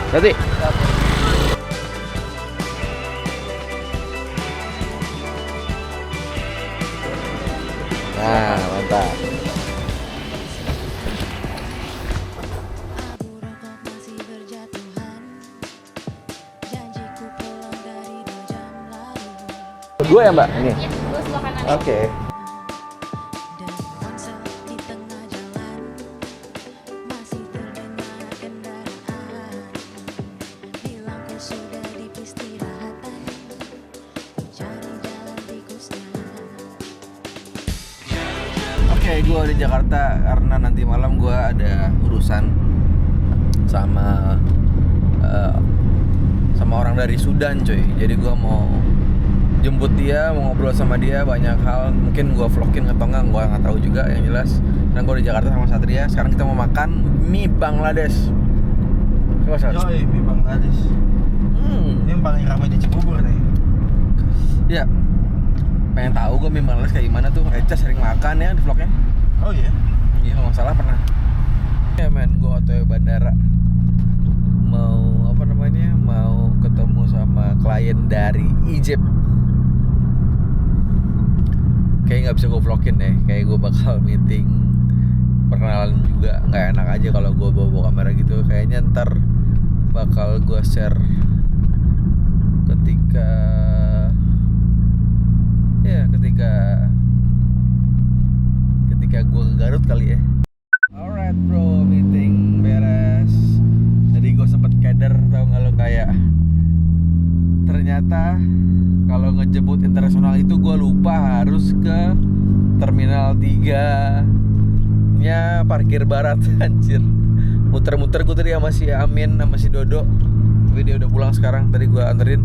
Berarti. Nah, mantap. Dua ya Mbak? Ini? Iya, gue sebelah kanan. Oke. Oke, gue di Jakarta karena nanti malam gue ada urusan sama orang dari Sudan coy. Jadi gue mau jemput dia, mau ngobrol sama dia banyak hal. Mungkin gue vlogin atau enggak, gue nggak tahu juga. Yang jelas, sekarang gue di Jakarta sama Satria. Sekarang kita mau makan mie Bangladesh. Coba Sat. Yoi, mie Bangladesh. Ini yang paling ramai di Cibubur nih. Ya, pengen tahu gue mie Bangladesh kayak gimana tuh. Eca sering makan ya di vlognya. Oh iya? Iya, kalau nggak salah pernah. Ya men, gue otw bandara. Mau ketemu sama klien dari Egypt. Kayaknya nggak bisa gue vlogin deh. Kayak gue bakal meeting perkenalan juga. Nggak enak aja kalau gue bawa kamera gitu. Kayaknya ntar bakal gue share ketika gue ke Garut kali ya. Alright bro, meeting beres. Jadi gue sempet keder, tau gak lo, kayak ternyata kalau ngejemput internasional itu gue lupa harus ke Terminal 3 nya parkir barat. Anjir, muter-muter gue tadi sama si Amin sama si Dodo, tapi dia udah pulang sekarang. Tadi gue anterin.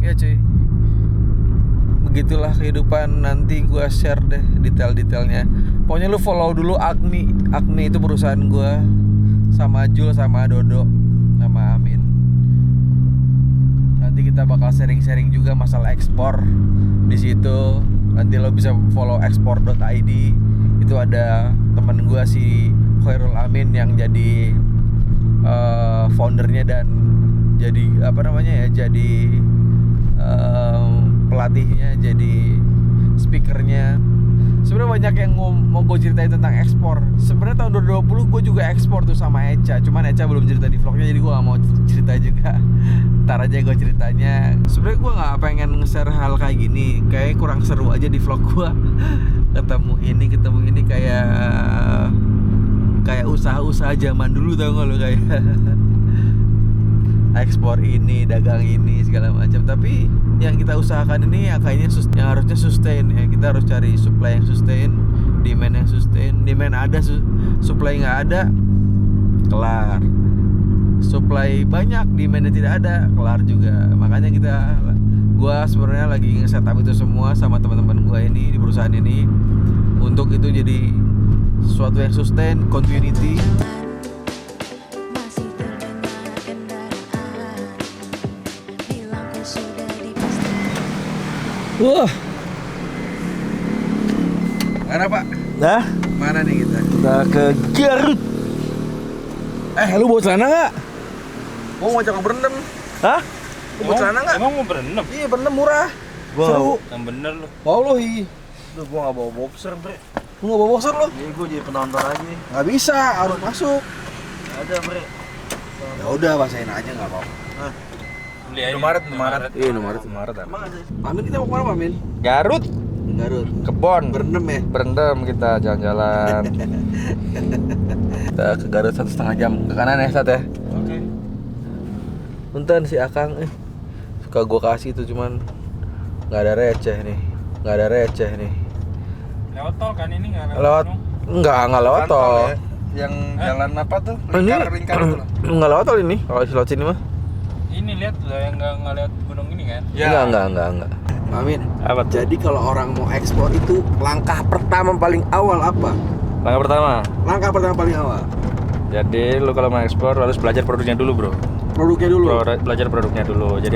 Ya cuy, begitulah kehidupan. Nanti gue share deh detail-detailnya. Pokoknya lu follow dulu Agmi itu perusahaan gue, sama Jul, sama Dodo, sama Amin. Nanti kita bakal sharing-sharing juga masalah ekspor di situ. Nanti lo bisa follow ekspor.id. Itu ada temen gue si Khairul Amin yang jadi foundernya dan jadi jadi pelatihnya, jadi speakernya. Sebenarnya banyak yang mau gue ceritain tentang ekspor. Sebenarnya tahun 2020 gue juga ekspor tuh sama Eca. Cuman Eca belum cerita di vlognya, jadi gue gak mau cerita juga. Ntar aja gue ceritanya. Sebenarnya gue gak pengen nge-share hal kayak gini. Kayak kurang seru aja di vlog gue. ketemu ini kayak usaha-usaha zaman dulu, tau gak lo, kayak ekspor ini, dagang ini, segala macam. Tapi yang kita usahakan ini ya kayaknya yang harusnya sustain ya. Kita harus cari supply yang sustain, demand yang sustain. Demand ada, supply nggak ada, kelar. Supply banyak, demandnya tidak ada, kelar juga. Makanya gua sebenarnya lagi nge-setup itu semua sama teman-teman gua ini di perusahaan ini, untuk itu jadi sesuatu yang sustain, continuity. Wah, mana Pak? Nah, Mana nih kita? kita ke Garut. Lu bawa celana nggak? Mau ngajak berendam. Hah? Lu bawa celana nggak? Emang mau berenam? Iya, berendam murah. Gua Seru. Yang bener lu. Mau lu hi? Duh, gua nggak bawa boxer, bre. Lu nggak bawa boxer lu? Jadi gua jadi penonton aja. Nggak bisa, harus masuk. Nggak ada, bre. Ya udah, basahin aja nggak apa-apa. Beli aja. Maret. Iya, Maret. Emang ada. Amin, kita mau kemana Pak Amin? Garut, Garut. Kebon, Berendam ya? berendam kita jalan-jalan. Kita ke Garut 1,5 jam ke kanan ya, Sat ya. Oke. Punten si Akang suka gua kasih tuh, cuman nggak ada receh nih. Lewat tol kan ini nggak Lewat nggak lewat tol. ya? Yang jalan apa tuh? Ini Lingkar itu loh. nggak lewat tol ini. Kalau lewat sini mah. Ini lihat loh yang nggak lewat gunung ini kan? Enggak. Amin. Apa tuh? Jadi kalau orang mau ekspor itu langkah pertama paling awal apa? Langkah pertama. Langkah pertama paling awal. Jadi lu kalau mau ekspor harus belajar produknya dulu, bro. Produknya dulu. Belajar produknya dulu. Jadi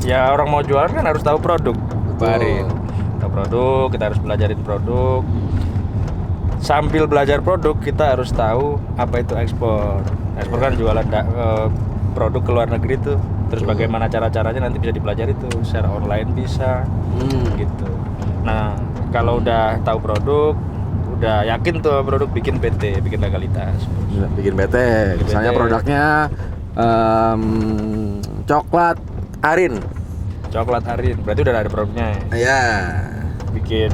ya orang mau jualan kan harus tahu produk. Betul. Tahu produk, kita harus belajarin produk. sambil belajar produk kita harus tahu apa itu ekspor. Ekspor kan jualan produk ke luar negeri tuh. Terus bagaimana cara-caranya nanti bisa dipelajari tuh, secara online bisa, gitu. Nah, kalau udah tahu produk, udah yakin tuh produk, bikin PT, bikin legalitas. Bikin PT. Misalnya produknya coklat Arind. Coklat Arind, berarti udah ada produknya. Iya. Bikin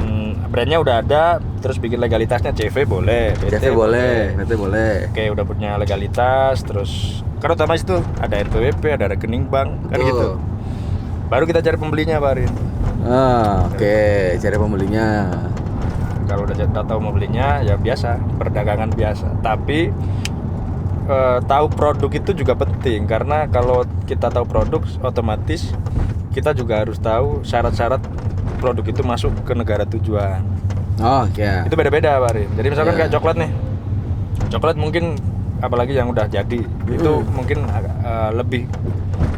brandnya udah ada, terus bikin legalitasnya CV boleh, PT CV boleh, PT boleh. Oke, udah punya legalitas, terus kan otomatis tuh ada NPWP, ada rekening bank, kan gitu. Baru kita cari pembelinya, Pak Arind. Oke, cari pembelinya. Kalau udah tahu pembelinya, ya biasa, perdagangan biasa. Tapi tahu produk itu juga penting, karena kalau kita tahu produk, otomatis kita juga harus tahu syarat-syarat produk itu masuk ke negara tujuan. Itu beda-beda, Pak Arind. Jadi misalkan kayak coklat nih, coklat mungkin apalagi yang udah jadi itu mungkin lebih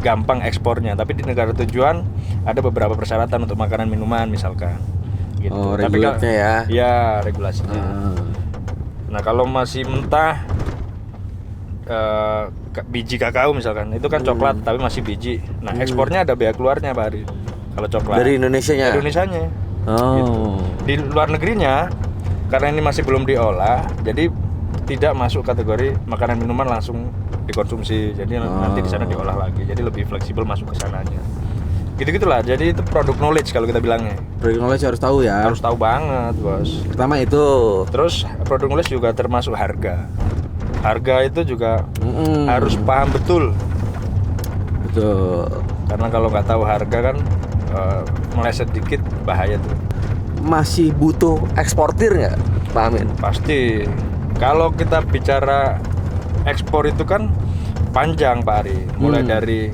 gampang ekspornya, tapi di negara tujuan ada beberapa persyaratan untuk makanan minuman misalkan gitu. Tapi regulasinya ya regulasinya. Nah, kalau masih mentah biji kakao misalkan, itu kan coklat tapi masih biji. Nah, ekspornya ada bea keluarnya, Pak Arind. Kalau coklat dari Indonesianya. Gitu. Di luar negerinya, karena ini masih belum diolah, jadi tidak masuk kategori makanan minuman langsung dikonsumsi. Jadi nanti di sana diolah lagi. Jadi lebih fleksibel masuk ke sananya. Gitu-gitulah. Jadi itu produk knowledge kalau kita bilangnya. Produk knowledge harus tahu ya. Harus tahu banget, Bos. Pertama itu. Terus produk knowledge juga termasuk harga. Harga itu juga harus paham betul. Betul. Karena kalau nggak tahu harga kan meleset dikit bahaya tuh. Masih butuh eksportir nggak, Pak Amin? Pasti. Kalau kita bicara ekspor itu kan panjang, Pak Ari. Mulai dari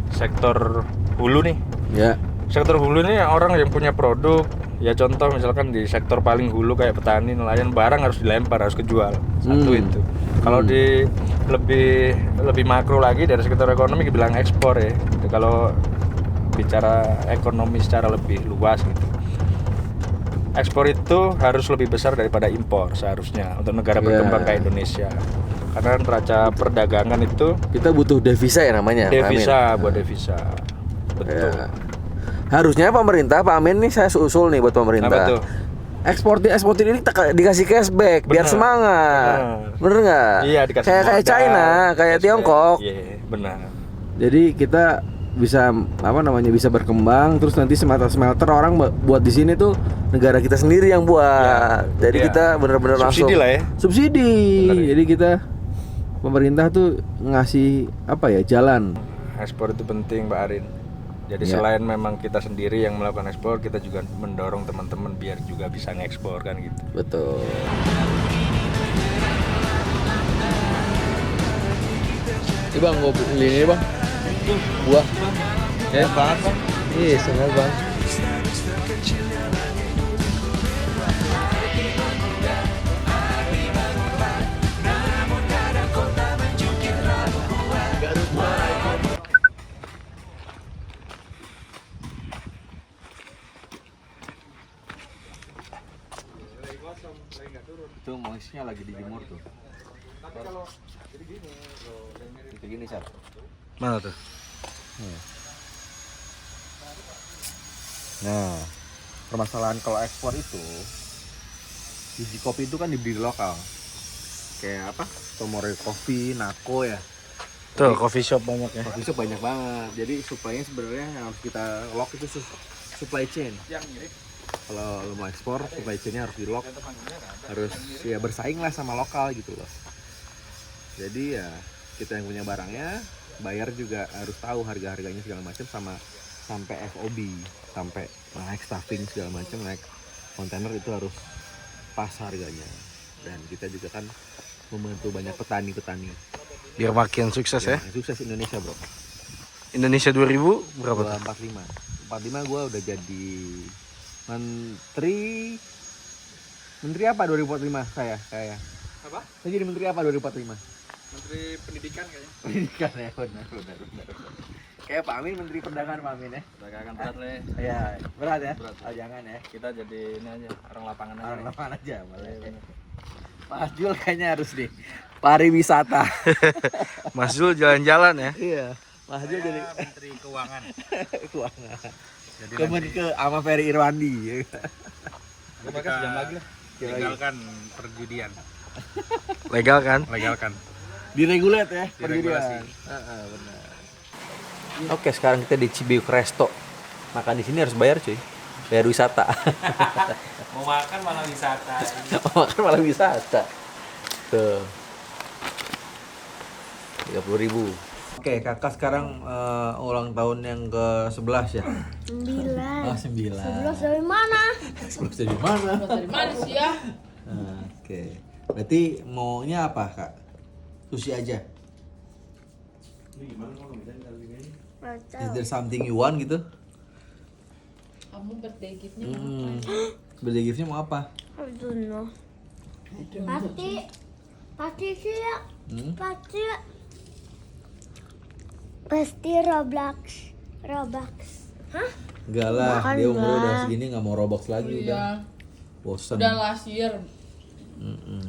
sektor hulu nih. Ya. Sektor hulu ini orang yang punya produk. Ya contoh misalkan di sektor paling hulu kayak petani, nelayan, barang harus dilempar, harus kejual. Satu itu. Kalau di lebih makro lagi dari sektor ekonomi dibilang ekspor ya. Kalau bicara ekonomi secara lebih luas gitu. Ekspor itu harus lebih besar daripada impor seharusnya untuk negara berkembang kayak Indonesia. Karena neraca perdagangan itu kita butuh devisa ya namanya. Devisa, buat devisa. Betul. Ya. Harusnya pemerintah, Pak Amin nih saya usul nih buat pemerintah. Apa tuh? Eksportir ini dikasih cashback biar semangat. Bener nggak? Iya, dikasih kayak China, kayak Tiongkok. Iya, benar. Jadi kita bisa bisa berkembang, terus nanti smelter orang buat di sini tuh negara kita sendiri yang buat. Jadi kita benar-benar langsung subsidi lah ya. Subsidi. Jadi kita pemerintah tuh ngasih jalan. Ekspor itu penting, Pak Arind. Jadi selain memang kita sendiri yang melakukan ekspor, kita juga mendorong teman-teman biar juga bisa ngekspor kan gitu. Betul. Ini Bang, gue beli ini Bang. Buah. Ya banget Bang. Iya, senang Bang. Itu moisnya lagi dijemur tuh. Tapi kalau jadi gini, Sar. Mana tuh? Nah, permasalahan kalau ekspor itu biji kopi itu kan dibeli lokal. Kayak apa? Tomorrow Coffee, Nako ya. Tuh, coffee shop banyak ya. Coffee shop banyak banget. Jadi supply-nya sebenarnya yang harus kita lock itu supply chain. Kalau lo mau ekspor, supply chain-nya harus di lock. Harus ya bersaing lah sama lokal gitu loh. Jadi ya kita yang punya barangnya, bayar juga harus tahu harga-harganya segala macam, sama sampai FOB, sampai naik stuffing segala macam, naik kontainer itu harus pas harganya. Dan kita juga kan membantu banyak petani-petani Biar makin sukses ya. Sukses Indonesia, Bro. Indonesia 2000 berapa tuh? 45 gua udah jadi Menteri apa 2045 saya? Apa? Saya jadi menteri apa 2045? Menteri Pendidikan kayaknya. Pendidikan ya, benar. Kayak Pak Amin menteri perdagangan Pak Amin ya. Perdagangan berat lah ya. Iya, berat ya. Berat. Oh, jangan ya. Kita jadi ini aja, orang lapangan aja. Orang lapangan aja malah. Mas Jul kayaknya harus nih pariwisata. Mas Zul jalan-jalan ya. Iya. Mas Jul jadi Menteri Keuangan. keuangan. Jadi Kemen ke sama Ferry Irwandi. Mereka sejam lagi lah. Legalkan perjudian. Legal kan? Legalkan. Diregulat ya Diregulasi. perjudian. Benar. Oke, sekarang kita di Cibiuk Resto. Makan di sini harus bayar, cuy. Bayar wisata. Mau makan malah wisata. Mau makan malah wisata. Tuh. 30.000. Oke, kakak sekarang ulang tahun yang ke-11 ya? 9. Oh, 9. 11 dari mana? 11 dari mana? Dari mana sih ya? Oke. Berarti maunya apa, Kak? Sushi aja. Is there something you want gitu? Kamu birthday gift-nya Birthday gift-nya mau apa? I don't know. Pasti sih ya. Pasti Roblox. Hah? Enggak lah, Makan dia umurnya lah. udah segini nggak mau Roblox lagi udah. Iya. Bosan. Udah last year.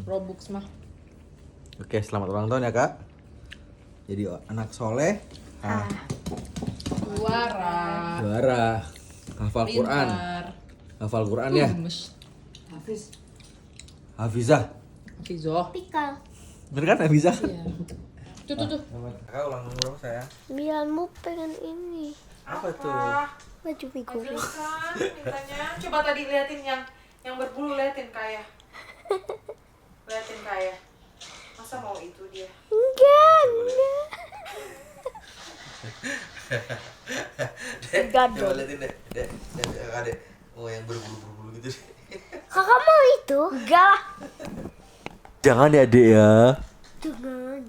Robux mah. Oke, selamat ulang tahun ya, Kak. Jadi anak soleh, juara, hafal Quran. Hafal Quran ya. Hafizah. Fizo. Pikal. Bener kan Hafizah? Iya. Tuh. Kakak ulang tahun berapa saya? Biarmu pengen ini. Apa tuh? Baju figurin. Kan mintanya. Coba tadi liatin yang berbulu, liatin kayak. Liatin kayak. Masa mau itu dia? Enggak. Dek, coba liatin dek. Dek, kakak dek. Oh, yang berbulu-bulu gitu. Kakak mau itu? Enggak lah. Jangan ya, Dek ya. Jangan.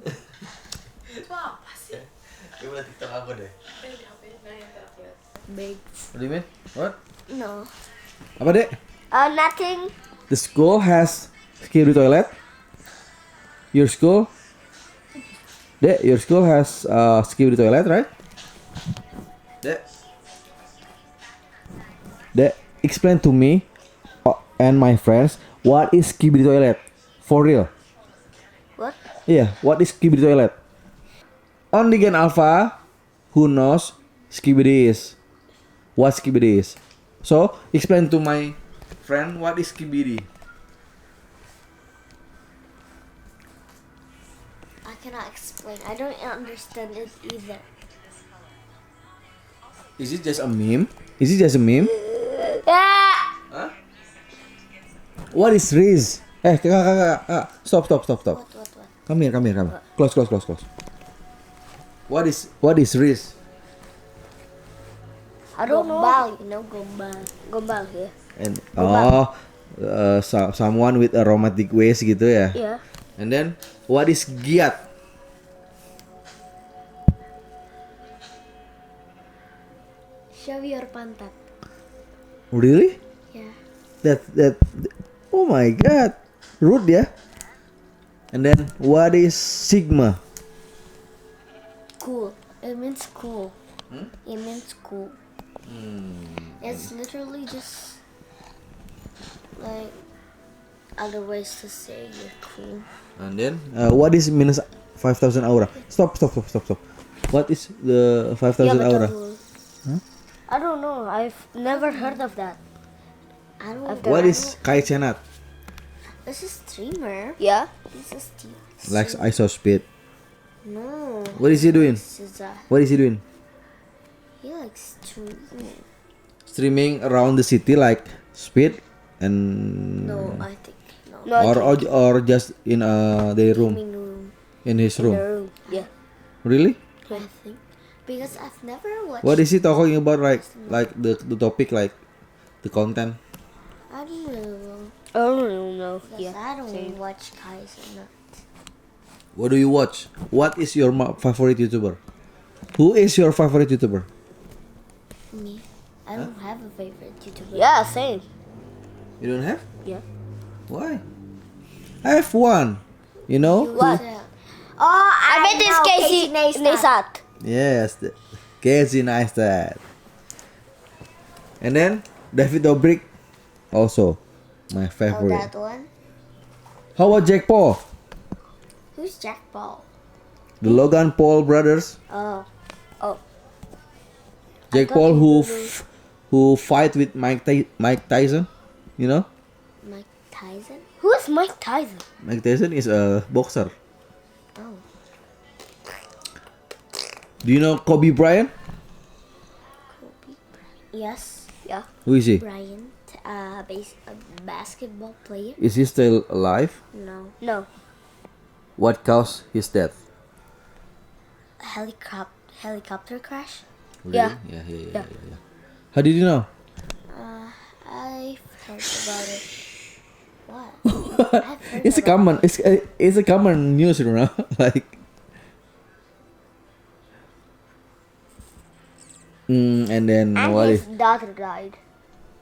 Itu apa sih? Coba lihat TikTok aku deh. Big. What do you mean? What? No. Apa, Dek? Nothing. The school has security toilet. Your school? Dek, your school has security toilet, right? Dek. Dek, explain to me and my friends what is skibidi toilet? For real? What? Yeah, what is skibidi toilet? Only Gen Alpha who knows skibidi is. What skibidi is. So, explain to my friend what is skibidi. I cannot explain. I don't understand it either. Is it just a meme? Is it just a meme? Ah! What is Riz? Kakak. Stop. What? Come here. Close. What is Riz? I don't know. You know, gombal here. And someone with a romantic ways gitu ya. Yeah. And then what is giat? Show your pantat. Really? Yeah. That oh my god. Rude ya. And then what is sigma? Cool. It means cool. It means cool. It's literally just like other ways to say you're cool. And then what is minus 5,000 aura? Stop. What is the 5,000 aura? Betul. I don't know. I've never heard of that. I don't. What is kaicenat? This is streamer. Yeah. This is Like ISO speed. No. What is he doing? This is What is he doing? he likes streaming. Streaming around the city like speed and No, I think no. or just in their room, Gaming room. in his The room. room. Yeah. Really? I think because I've never watched. What is he talking about? Like the topic, like the content. I don't know. I don't know. Yes, I don't watch guys or not. What do you watch? What is your favorite YouTuber? Who is your favorite YouTuber? Me. I don't have a favorite YouTuber. Yeah, same. You don't have? Yeah. Why? I have one. You know? What? Oh, I bet it's Casey Neistat. Yes, Casey Neistat. And then David Dobrik, also my Oh, favorite. that one. How about Jack Paul? Who's Jack Paul? The Logan Paul brothers. Oh. Jack thought Paul you who fight with Mike Tyson. You know? Mike Tyson? Who is Mike Tyson? Mike Tyson is a boxer. Oh. Do you know Kobe Bryant? Yes. Yeah. Who is he? Bryant. A basketball player? Is he still alive? No. What caused his death? Helicopter crash? Really? Yeah. Yeah. How did you know? I've heard about it. What? I've heard It's a about common. It's a common news, you know. Like. And then And what? his daughter died.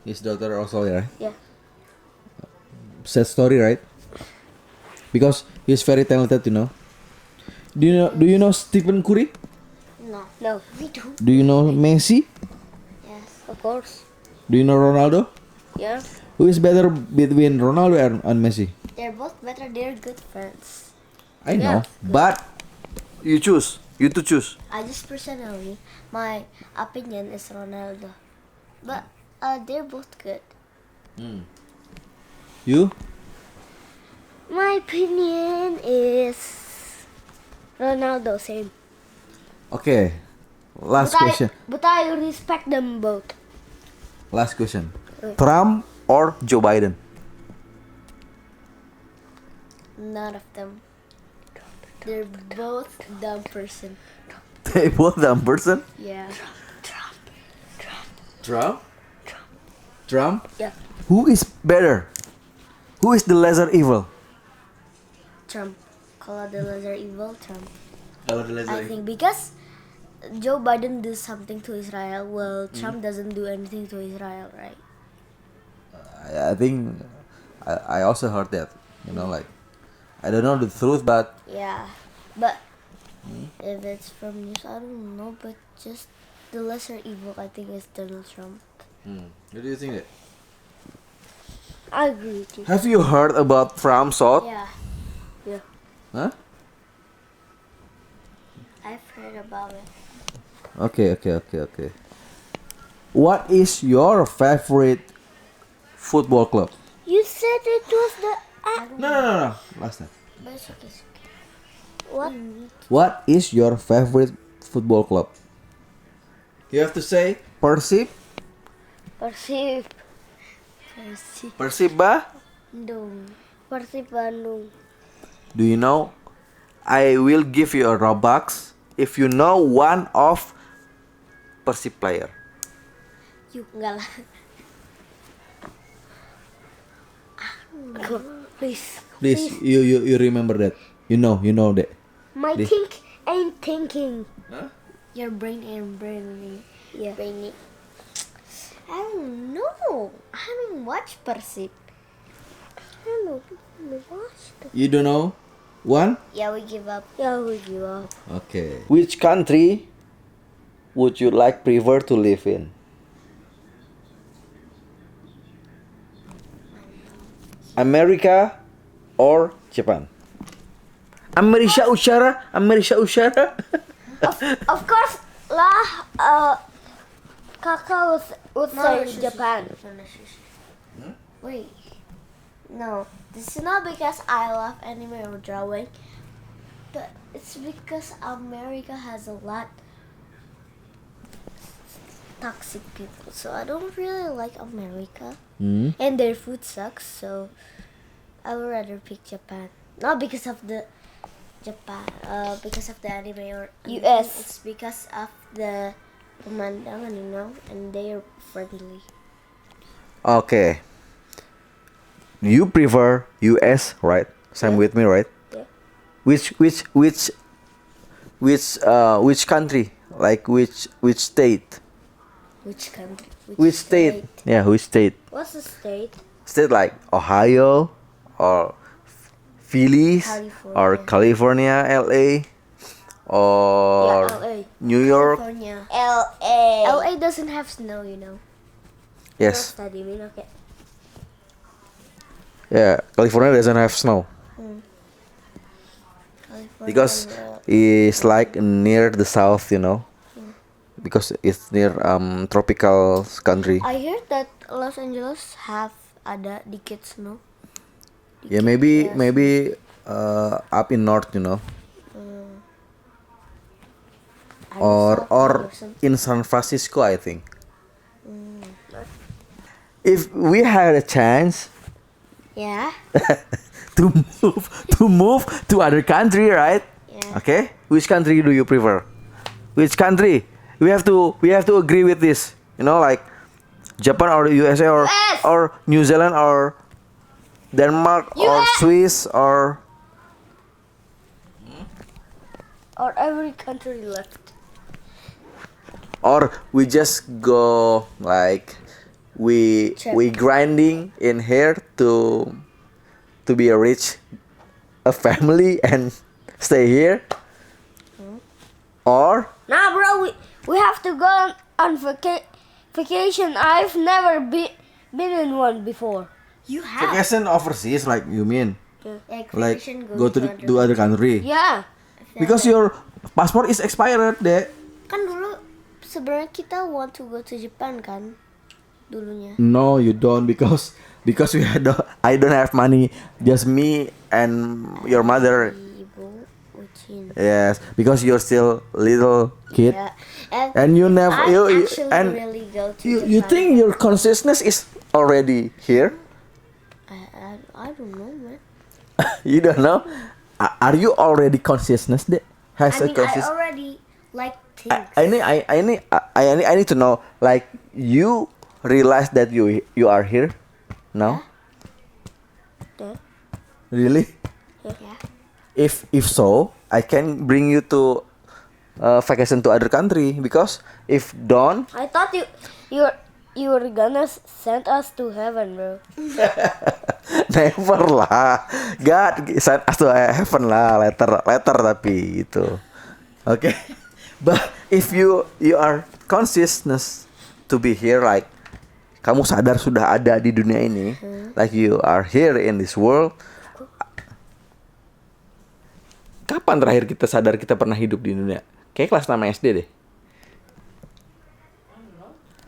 His daughter also, right? Yeah. Sad story, right? Because he's very talented, you know. Do you know Stephen Curry? No, we don't. Do you know Messi? Yes, of course. Do you know Ronaldo? Yeah. Who is better between Ronaldo and Messi? They're both better. They're good friends. I know, but you choose. You to choose. I just personally, my opinion is Ronaldo, but they're both good. You? My opinion is Ronaldo, same. Okay. Last question. But I respect them both. Last question. Trump or Joe Biden? None of them. They're both dumb person. They both dumb person. Yeah. Trump? Trump? Yeah. Who is better? Who is the lesser evil? Trump. Kalau the lesser evil, Trump. Kalau the lesser I think because Joe Biden does something to Israel, well, Trump doesn't do anything to Israel, right? I think I also heard that. You know, like I don't know the truth, but Yeah, but if it's from news, I don't know. But just the lesser evil, I think, is Donald Trump. what do you think? That? I agree with you. Have you heard about Trump shot? Yeah, Huh? I've heard about it. Okay. What is your favorite football club? You said it was the. No. Last time. But it's okay. What? What is your favorite football club? You have to say Persib, Persib. Bandung. Persib Bandung. Do you know? I will give you a Robux if you know one of Persib player. You enggak lah. Go, please. Please, you remember that. You know that. My Please. think ain't thinking. Huh? Your brain ain't brainy. Yeah. Brainy. I don't know. I don't watch Persib. I don't know. I watched. You don't know one? Yeah, we give up. Okay. Which country would you prefer to live in? America or Japan? Amerika Utara. Of course lah. Kakak would say Japan. Wait. No, this is not because I love anime or drawing, but it's because America has a lot toxic people, so I don't really like America. And their food sucks, so I would rather pick Japan. Not because of the because of the anime or anything. US. It's because of the pemandangan, and they are friendly. Okay. You prefer US, right? Same with me, right? Yeah. Which country? Like which state? Which country? Which state? Yeah, which state? What's the state? State like Ohio or Philly or California, LA or LA. New York. California. LA. LA doesn't have snow, Yes. Tadi okay. Yeah, California doesn't have snow. California Because will- it's like near the south, you know. Because it's near tropical country. I heard that Los Angeles have ada dikit snow. Yeah, Dikit, maybe up in north, you know, ada south or something. in San Francisco, I think. If we had a chance Yeah. to move to other country, right? Yeah. Okay, which country do you prefer? Which country? We have to agree with this. You know, like Japan or USA or US. or New Zealand or Denmark or US. Swiss or Or every country left. or we just go like we Check. we grinding in here to be a rich a family and stay here, or Nah, bro, we have to go on vacation. I've never been in one before. You have. vacation overseas, like you mean like vacation go to other country Yeah. because your passport is expired deh. Kan dulu sebenarnya kita want to go to Japan kan dulunya. No, you don't, because we I don't have money, just me and your mother. Ibu Ucin. Yes, because you're still little kid. Yeah. And you never I you actually and really go to you Japan. think your consciousness is already here? I don't know, man. You don't know? Are you already consciousness deh? Has I a mean, I conscious? already like things. I need to know, like, you realize that you are here now? Yeah. Really? Yeah. If so, I can bring you to vacation to other country, because if don't, I thought you were gonna send us to heaven, bro. never lah. God send us to heaven lah, letter tapi itu. Okay. But if you are consciousness to be here, like kamu sadar sudah ada di dunia ini, like you are here in this world. Kapan terakhir kita sadar kita pernah hidup di dunia? Kayak kelas 6 SD deh.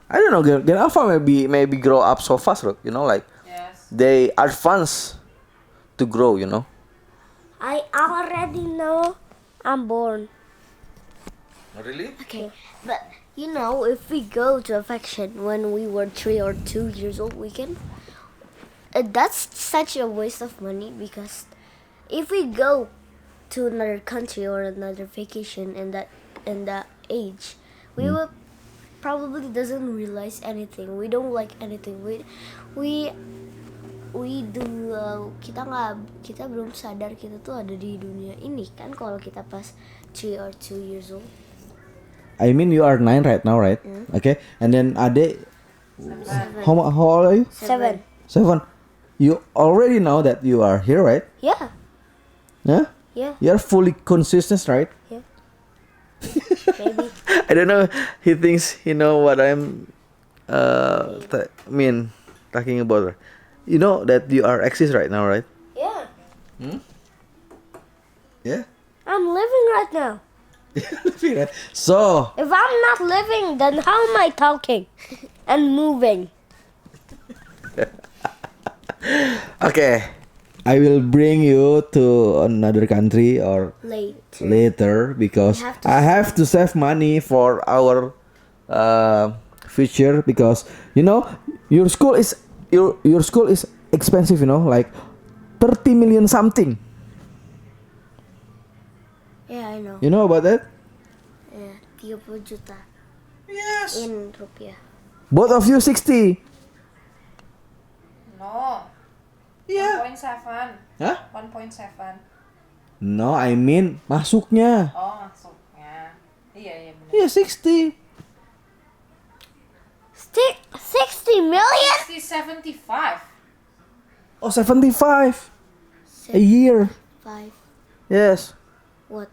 I don't know, Gen Alpha maybe grow up so fast, look, you know, like Yes. they advance to grow, you know. I already know I'm born. Really? Okay, but you know, if we go to a vacation when we were 3 or 2 years old, we can. That's such a waste of money, because if we go to another country or another vacation in that age, we will probably doesn't realize anything. We don't like anything. We do kita belum sadar kita tuh ada di dunia ini kan kalau kita pas 3 or 2 years old. I mean, you are 9 right now, right? Okay, and then Ade, how old are you? 7. 7. You already know that you are here, right? Yeah. Yeah. Yeah. You are fully consciousness, right? Yeah. Maybe. I don't know. He thinks he know what I'm talking about. You know that you are exist right now, right? Yeah. Yeah. I'm living right now. So If I'm not living, then how am I talking and moving? okay, I will bring you to another country or later, because We have to I have to save money for our future, because you know your school is expensive, you know, like 30 million something. Yeah, I know. You know about that? Yeah, 30 juta Yes. in rupiah. Both of you 60. No. Yeah. 1.7. Hah? 1.7. No, I mean masuknya. Oh, maksudnya. Iya benar. Iya 60. 60 million? 75. Oh, 75 a year. 5. Yes. What?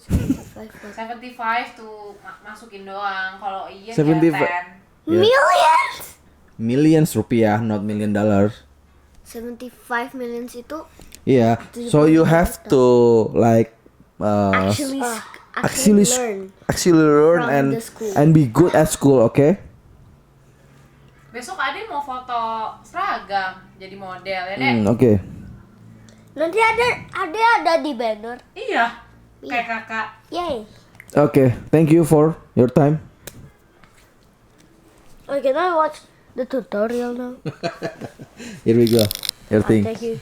75 what? 75 tuh masukin doang. Kalau iya 75. ya 10. Yeah. Millions? Millions rupiah, not million dollars. 75 million itu Yeah. So you have to like actually actually learn from and the school. and be good at school, okay? Besok Ade mau foto seragam jadi model ya deh. Okay. Nanti ada di banner. Iya. Kayak kakak. Yay. Okay. Thank you for your time. Oh, can I watch the tutorial now? Here we go. Your thing. Thank you.